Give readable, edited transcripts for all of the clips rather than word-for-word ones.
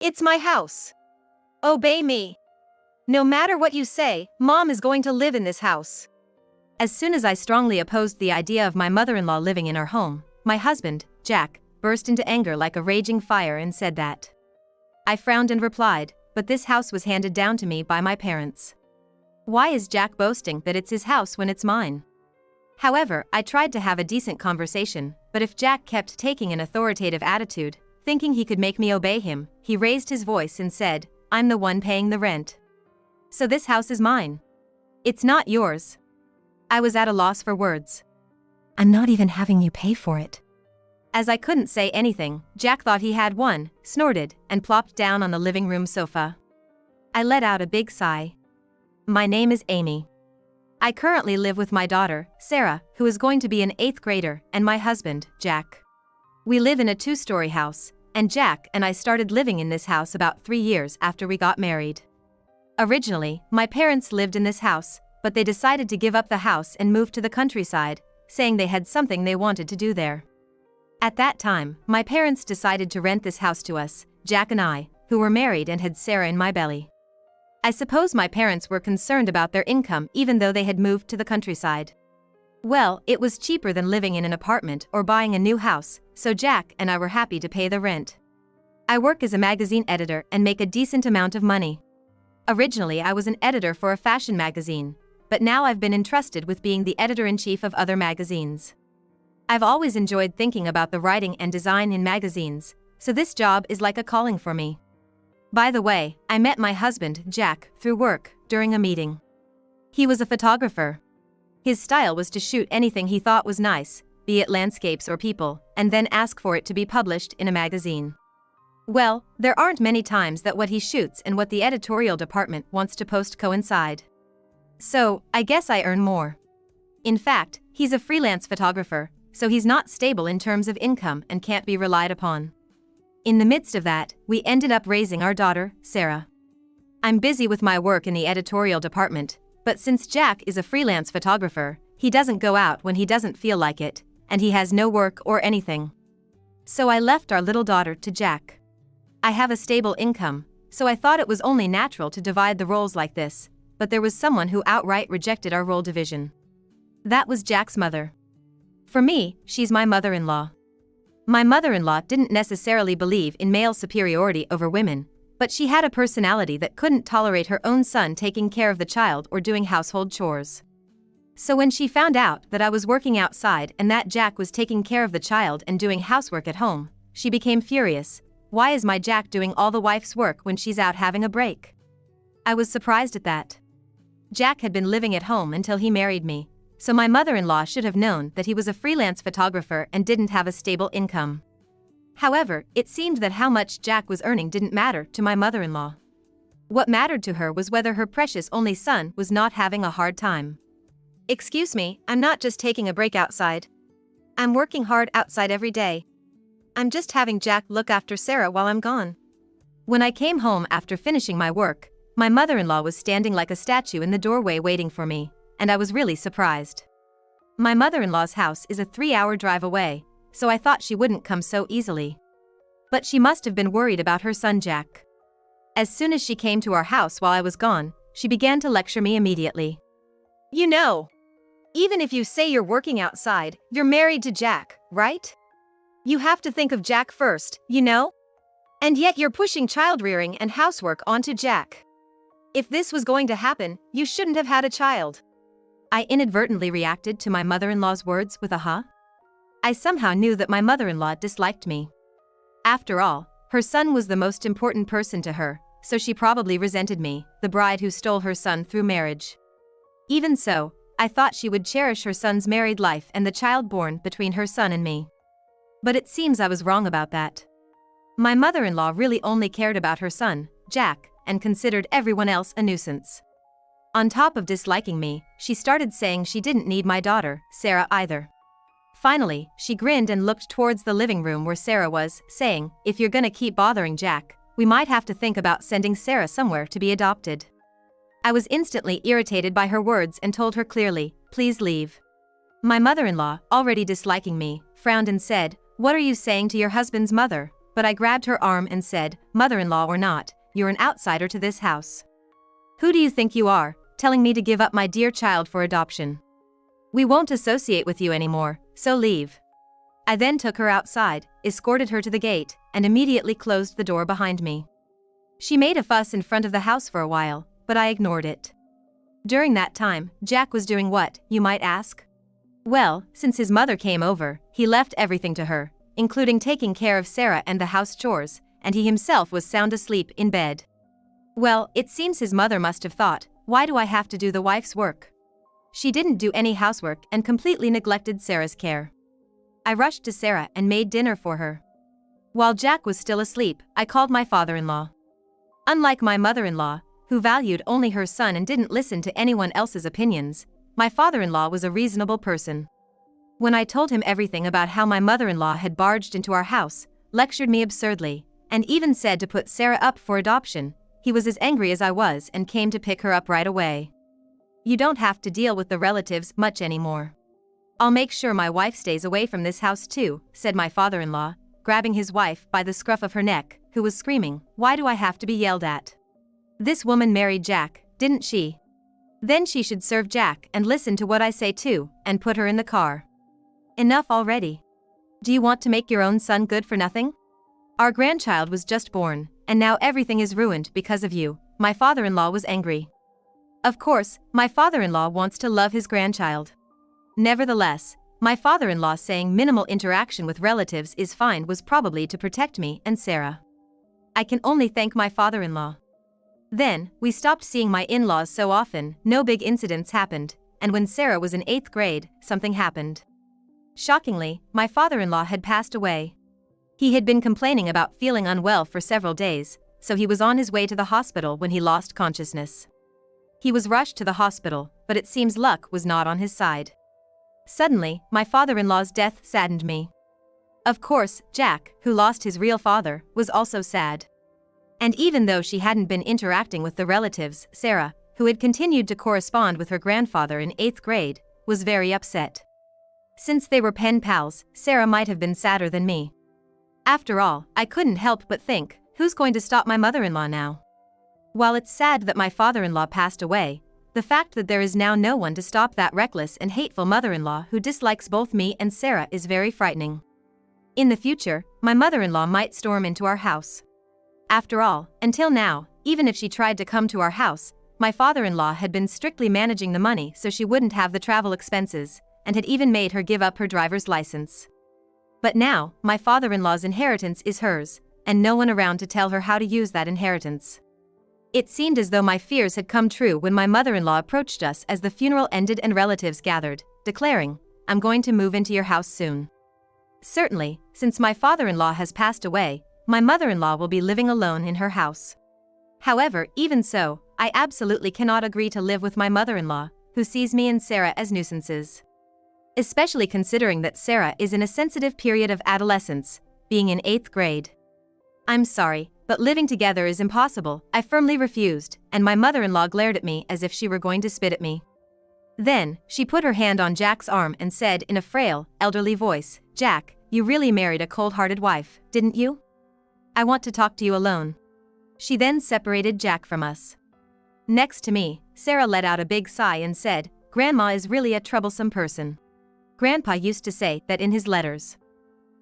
It's my house. Obey me. No matter what you say, Mom is going to live in this house. As soon as I strongly opposed the idea of my mother-in-law living in our home, my husband, Jack, burst into anger like a raging fire and said that. I frowned and replied, but this house was handed down to me by my parents. Why is Jack boasting that it's his house when it's mine? However, I tried to have a decent conversation, but if Jack kept taking an authoritative attitude, thinking he could make me obey him, he raised his voice and said, I'm the one paying the rent. So this house is mine. It's not yours. I was at a loss for words. I'm not even having you pay for it. As I couldn't say anything, Jack thought he had one, snorted, and plopped down on the living room sofa. I let out a big sigh. My name is Amy. I currently live with my daughter, Sarah, who is going to be an 8th grader, and my husband, Jack. We live in a 2-story house, and Jack and I started living in this house about 3 years after we got married. Originally, my parents lived in this house, but they decided to give up the house and move to the countryside, saying they had something they wanted to do there. At that time, my parents decided to rent this house to us, Jack and I, who were married and had Sarah in my belly. I suppose my parents were concerned about their income even though they had moved to the countryside. Well, it was cheaper than living in an apartment or buying a new house, so Jack and I were happy to pay the rent. I work as a magazine editor and make a decent amount of money. Originally, I was an editor for a fashion magazine, but now I've been entrusted with being the editor-in-chief of other magazines. I've always enjoyed thinking about the writing and design in magazines, so this job is like a calling for me. By the way, I met my husband, Jack, through work, during a meeting. He was a photographer. His style was to shoot anything he thought was nice, be it landscapes or people, and then ask for it to be published in a magazine. Well, there aren't many times that what he shoots and what the editorial department wants to post coincide. So, I guess I earn more. In fact, he's a freelance photographer, so he's not stable in terms of income and can't be relied upon. In the midst of that, we ended up raising our daughter, Sarah. I'm busy with my work in the editorial department, but since Jack is a freelance photographer, he doesn't go out when he doesn't feel like it, and he has no work or anything. So I left our little daughter to Jack. I have a stable income, so I thought it was only natural to divide the roles like this, but there was someone who outright rejected our role division. That was Jack's mother. For me, she's my mother-in-law. My mother-in-law didn't necessarily believe in male superiority over women, but she had a personality that couldn't tolerate her own son taking care of the child or doing household chores. So when she found out that I was working outside and that Jack was taking care of the child and doing housework at home, she became furious. Why is my Jack doing all the wife's work when she's out having a break? I was surprised at that. Jack had been living at home until he married me, so my mother-in-law should have known that he was a freelance photographer and didn't have a stable income. However, it seemed that how much Jack was earning didn't matter to my mother-in-law. What mattered to her was whether her precious only son was not having a hard time. Excuse me, I'm not just taking a break outside. I'm working hard outside every day. I'm just having Jack look after Sarah while I'm gone. When I came home after finishing my work, my mother-in-law was standing like a statue in the doorway waiting for me, and I was really surprised. My mother-in-law's house is a 3-hour drive away, so I thought she wouldn't come so easily. But she must have been worried about her son Jack. As soon as she came to our house while I was gone, she began to lecture me immediately. You know, even if you say you're working outside, you're married to Jack, right? You have to think of Jack first, you know? And yet you're pushing child-rearing and housework onto Jack. If this was going to happen, you shouldn't have had a child. I inadvertently reacted to my mother-in-law's words with a huh? I somehow knew that my mother-in-law disliked me. After all, her son was the most important person to her, so she probably resented me, the bride who stole her son through marriage. Even so, I thought she would cherish her son's married life and the child born between her son and me. But it seems I was wrong about that. My mother-in-law really only cared about her son, Jack, and considered everyone else a nuisance. On top of disliking me, she started saying she didn't need my daughter, Sarah, either. Finally, she grinned and looked towards the living room where Sarah was, saying, if you're gonna keep bothering Jack, we might have to think about sending Sarah somewhere to be adopted. I was instantly irritated by her words and told her clearly, please leave. My mother-in-law, already disliking me, frowned and said, what are you saying to your husband's mother? but I grabbed her arm and said, "Mother-in-law or not, you're an outsider to this house. Who do you think you are, telling me to give up my dear child for adoption? We won't associate with you anymore, so leave." I then took her outside, escorted her to the gate, and immediately closed the door behind me. She made a fuss in front of the house for a while, but I ignored it. During that time, Jack was doing what, you might ask? Well, since his mother came over, he left everything to her, including taking care of Sarah and the house chores, and he himself was sound asleep in bed. Well, it seems his mother must have thought, why do I have to do the wife's work? She didn't do any housework and completely neglected Sarah's care. I rushed to Sarah and made dinner for her. While Jack was still asleep, I called my father-in-law. Unlike my mother-in-law, who valued only her son and didn't listen to anyone else's opinions, my father-in-law was a reasonable person. When I told him everything about how my mother-in-law had barged into our house, lectured me absurdly, and even said to put Sarah up for adoption, he was as angry as I was and came to pick her up right away. "You don't have to deal with the relatives much anymore. I'll make sure my wife stays away from this house too," said my father-in-law, grabbing his wife by the scruff of her neck, who was screaming, "Why do I have to be yelled at? This woman married Jack, didn't she? Then she should serve Jack and listen to what I say too, and put her in the car. Enough already. Do you want to make your own son good for nothing? Our grandchild was just born, and now everything is ruined because of you." My father-in-law was angry. Of course, my father-in-law wants to love his grandchild. Nevertheless, my father-in-law saying minimal interaction with relatives is fine was probably to protect me and Sarah. I can only thank my father-in-law. Then, we stopped seeing my in-laws so often, no big incidents happened, and when Sarah was in 8th grade, something happened. Shockingly, my father-in-law had passed away. He had been complaining about feeling unwell for several days, so he was on his way to the hospital when he lost consciousness. He was rushed to the hospital, but it seems luck was not on his side. Suddenly, my father-in-law's death saddened me. Of course, Jack, who lost his real father, was also sad. And even though she hadn't been interacting with the relatives, Sarah, who had continued to correspond with her grandfather in 8th grade, was very upset. Since they were pen pals, Sarah might have been sadder than me. After all, I couldn't help but think, who's going to stop my mother-in-law now? While it's sad that my father-in-law passed away, the fact that there is now no one to stop that reckless and hateful mother-in-law who dislikes both me and Sarah is very frightening. In the future, my mother-in-law might storm into our house. After all, until now, even if she tried to come to our house, my father-in-law had been strictly managing the money so she wouldn't have the travel expenses, and had even made her give up her driver's license. But now, my father-in-law's inheritance is hers, and no one around to tell her how to use that inheritance. It seemed as though my fears had come true when my mother-in-law approached us as the funeral ended and relatives gathered, declaring, "I'm going to move into your house soon." Certainly, since my father-in-law has passed away, my mother-in-law will be living alone in her house. However, even so, I absolutely cannot agree to live with my mother-in-law, who sees me and Sarah as nuisances. Especially considering that Sarah is in a sensitive period of adolescence, being in 8th grade. "I'm sorry, but living together is impossible," I firmly refused, and my mother-in-law glared at me as if she were going to spit at me. Then, she put her hand on Jack's arm and said in a frail, elderly voice, "Jack, you really married a cold-hearted wife, didn't you? I want to talk to you alone." She then separated Jack from us. Next to me, Sarah let out a big sigh and said, "Grandma is really a troublesome person. Grandpa used to say that in his letters.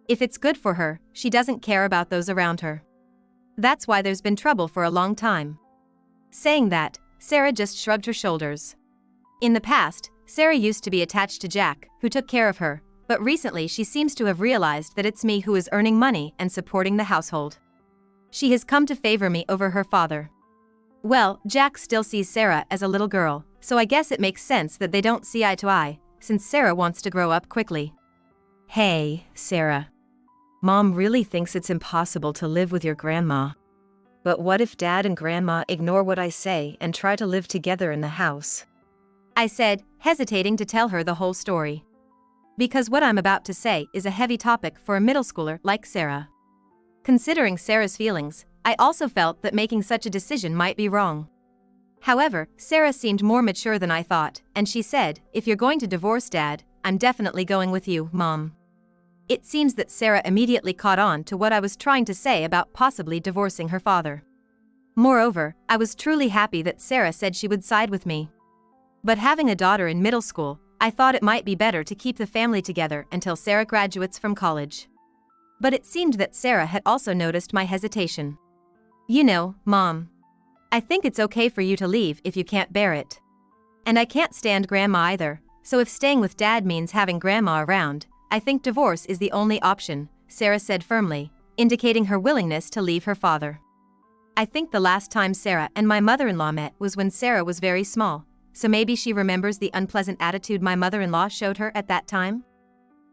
If it's good for her, she doesn't care about those around her. That's why there's been trouble for a long time." Saying that, Sarah just shrugged her shoulders. In the past, Sarah used to be attached to Jack, who took care of her, but recently she seems to have realized that it's me who is earning money and supporting the household. She has come to favor me over her father. Well, Jack still sees Sarah as a little girl, so I guess it makes sense that they don't see eye to eye, since Sarah wants to grow up quickly. "Hey, Sarah. Mom really thinks it's impossible to live with your grandma. But what if Dad and Grandma ignore what I say and try to live together in the house?" I said, hesitating to tell her the whole story. Because what I'm about to say is a heavy topic for a middle schooler like Sarah. Considering Sarah's feelings, I also felt that making such a decision might be wrong. However, Sarah seemed more mature than I thought, and she said, "If you're going to divorce Dad, I'm definitely going with you, Mom." It seems that Sarah immediately caught on to what I was trying to say about possibly divorcing her father. Moreover, I was truly happy that Sarah said she would side with me. But having a daughter in middle school, I thought it might be better to keep the family together until Sarah graduates from college. But it seemed that Sarah had also noticed my hesitation. You know, Mom, I think it's okay for you to leave if you can't bear it. And I can't stand Grandma either, so if staying with Dad means having Grandma around, I think divorce is the only option, Sarah said firmly, indicating her willingness to leave her father. I think the last time Sarah and my mother-in-law met was when Sarah was very small, so maybe she remembers the unpleasant attitude my mother-in-law showed her at that time?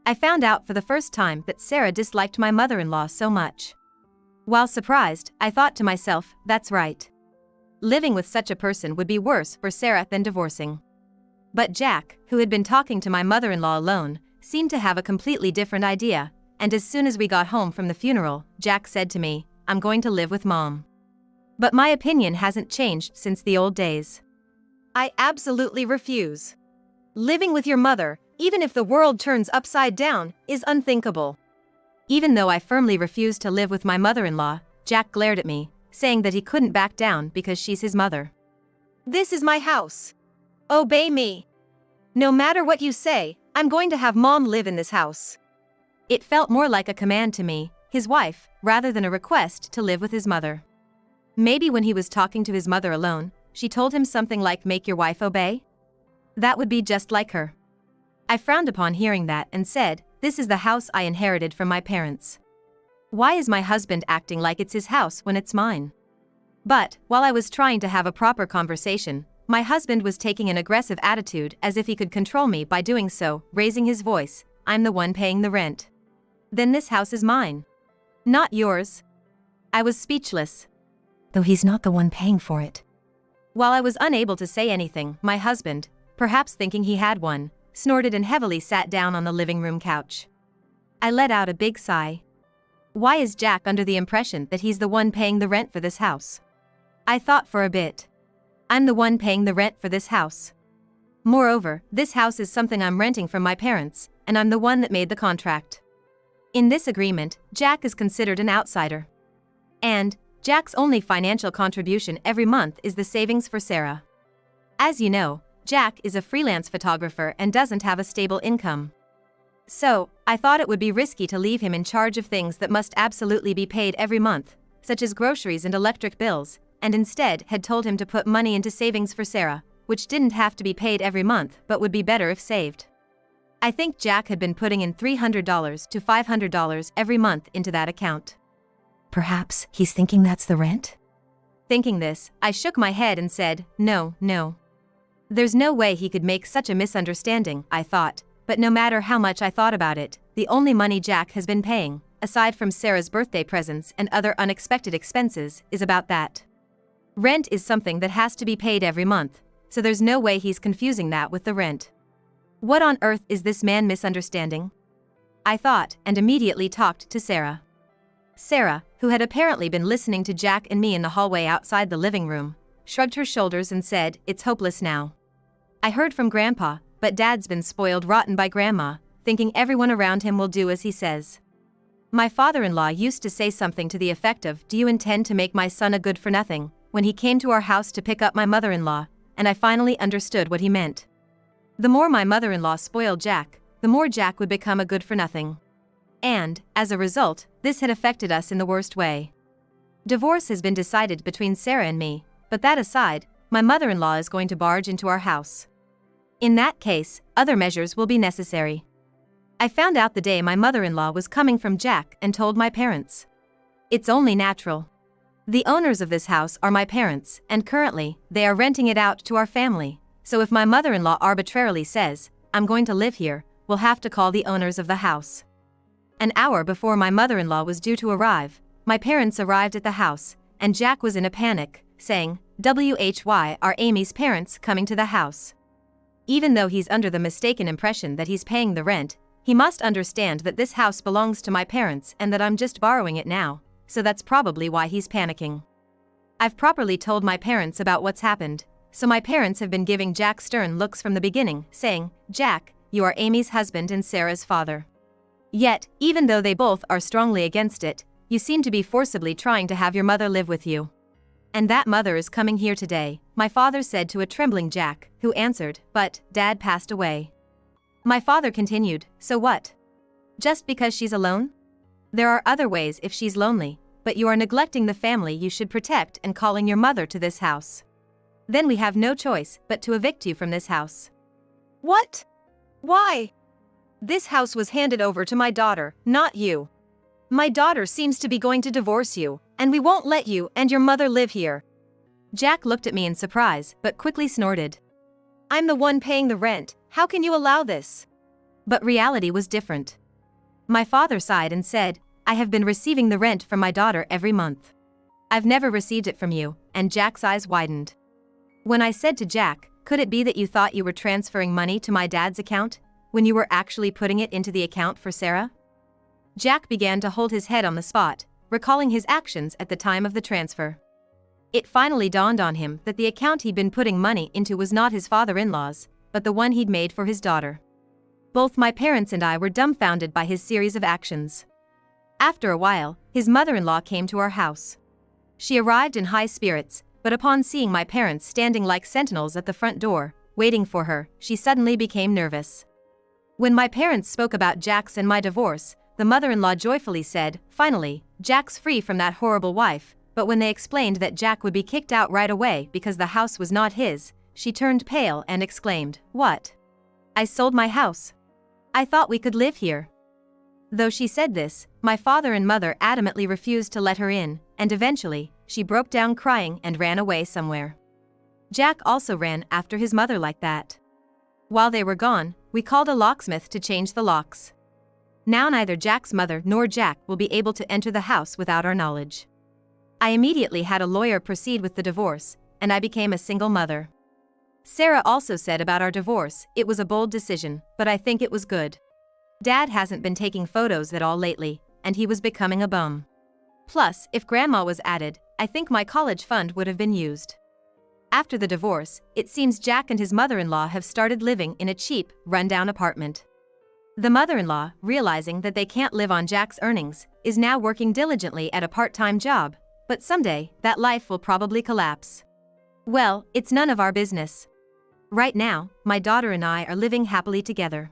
I found out for the first time that Sarah disliked my mother-in-law so much. While surprised, I thought to myself, that's right. Living with such a person would be worse for Sarah than divorcing. But Jack, who had been talking to my mother-in-law alone, seemed to have a completely different idea, and as soon as we got home from the funeral, Jack said to me, I'm going to live with Mom. But my opinion hasn't changed since the old days. I absolutely refuse. Living with your mother, even if the world turns upside down, is unthinkable. Even though I firmly refused to live with my mother-in-law, Jack glared at me, saying that he couldn't back down because she's his mother. This is my house. Obey me. No matter what you say, I'm going to have Mom live in this house. It felt more like a command to me, his wife, rather than a request to live with his mother. Maybe when he was talking to his mother alone, she told him something like make your wife obey? That would be just like her. I frowned upon hearing that and said, this is the house I inherited from my parents. Why is my husband acting like it's his house when it's mine? But, while I was trying to have a proper conversation, my husband was taking an aggressive attitude as if he could control me by doing so, raising his voice, I'm the one paying the rent. Then this house is mine. Not yours. I was speechless. Though he's not the one paying for it. While I was unable to say anything, my husband, perhaps thinking he had one, snorted and heavily sat down on the living room couch. I let out a big sigh. Why is Jack under the impression that he's the one paying the rent for this house? I thought for a bit. I'm the one paying the rent for this house. Moreover, this house is something I'm renting from my parents, and I'm the one that made the contract. In this agreement, Jack is considered an outsider. And Jack's only financial contribution every month is the savings for Sarah. As you know, Jack is a freelance photographer and doesn't have a stable income. So, I thought it would be risky to leave him in charge of things that must absolutely be paid every month, such as groceries and electric bills, and instead had told him to put money into savings for Sarah, which didn't have to be paid every month but would be better if saved. I think Jack had been putting in $300 to $500 every month into that account. Perhaps he's thinking that's the rent? Thinking this, I shook my head and said, no. There's no way he could make such a misunderstanding, I thought, but no matter how much I thought about it, the only money Jack has been paying, aside from Sarah's birthday presents and other unexpected expenses, is about that. Rent is something that has to be paid every month, so there's no way he's confusing that with the rent. What on earth is this man misunderstanding? I thought, and immediately talked to Sarah. Sarah, who had apparently been listening to Jack and me in the hallway outside the living room, shrugged her shoulders and said, it's hopeless now. I heard from Grandpa, but Dad's been spoiled rotten by Grandma, thinking everyone around him will do as he says. My father-in-law used to say something to the effect of, do you intend to make my son a good-for-nothing, when he came to our house to pick up my mother-in-law, and I finally understood what he meant. The more my mother-in-law spoiled Jack, the more Jack would become a good-for-nothing. And, as a result, this had affected us in the worst way. Divorce has been decided between Sarah and me, but that aside, my mother-in-law is going to barge into our house. In that case, other measures will be necessary. I found out the day my mother-in-law was coming from Jack and told my parents. It's only natural. The owners of this house are my parents, and currently, they are renting it out to our family, so if my mother-in-law arbitrarily says, I'm going to live here, we'll have to call the owners of the house. An hour before my mother-in-law was due to arrive, my parents arrived at the house, and Jack was in a panic, saying, "WHY are Amy's parents coming to the house?" Even though he's under the mistaken impression that he's paying the rent, he must understand that this house belongs to my parents and that I'm just borrowing it now, so that's probably why he's panicking. I've properly told my parents about what's happened, so my parents have been giving Jack stern looks from the beginning, saying, Jack, you are Amy's husband and Sarah's father. Yet, even though they both are strongly against it, you seem to be forcibly trying to have your mother live with you. And that mother is coming here today, my father said to a trembling Jack, who answered, but, Dad passed away. My father continued, so what? Just because she's alone? There are other ways if she's lonely, but you are neglecting the family you should protect and calling your mother to this house. Then we have no choice but to evict you from this house. What? Why? This house was handed over to my daughter, not you. My daughter seems to be going to divorce you, and we won't let you and your mother live here. Jack looked at me in surprise, but quickly snorted. I'm the one paying the rent, how can you allow this? But reality was different. My father sighed and said, I have been receiving the rent from my daughter every month. I've never received it from you, and Jack's eyes widened. When I said to Jack, could it be that you thought you were transferring money to my dad's account, when you were actually putting it into the account for Sarah? Jack began to hold his head on the spot, recalling his actions at the time of the transfer. It finally dawned on him that the account he'd been putting money into was not his father-in-law's, but the one he'd made for his daughter. Both my parents and I were dumbfounded by his series of actions. After a while, his mother-in-law came to our house. She arrived in high spirits, but upon seeing my parents standing like sentinels at the front door, waiting for her, she suddenly became nervous. When my parents spoke about Jack's and my divorce, the mother-in-law joyfully said, finally, Jack's free from that horrible wife, but when they explained that Jack would be kicked out right away because the house was not his, she turned pale and exclaimed, what? I sold my house. I thought we could live here. Though she said this, my father and mother adamantly refused to let her in, and eventually, she broke down crying and ran away somewhere. Jack also ran after his mother like that. While they were gone, we called a locksmith to change the locks. Now neither Jack's mother nor Jack will be able to enter the house without our knowledge. I immediately had a lawyer proceed with the divorce, and I became a single mother. Sarah also said about our divorce, it was a bold decision, but I think it was good. Dad hasn't been taking photos at all lately, and he was becoming a bum. Plus, if Grandma was added, I think my college fund would have been used. After the divorce, it seems Jack and his mother-in-law have started living in a cheap, run-down apartment. The mother-in-law, realizing that they can't live on Jack's earnings, is now working diligently at a part-time job, but someday, that life will probably collapse. Well, it's none of our business. Right now, my daughter and I are living happily together.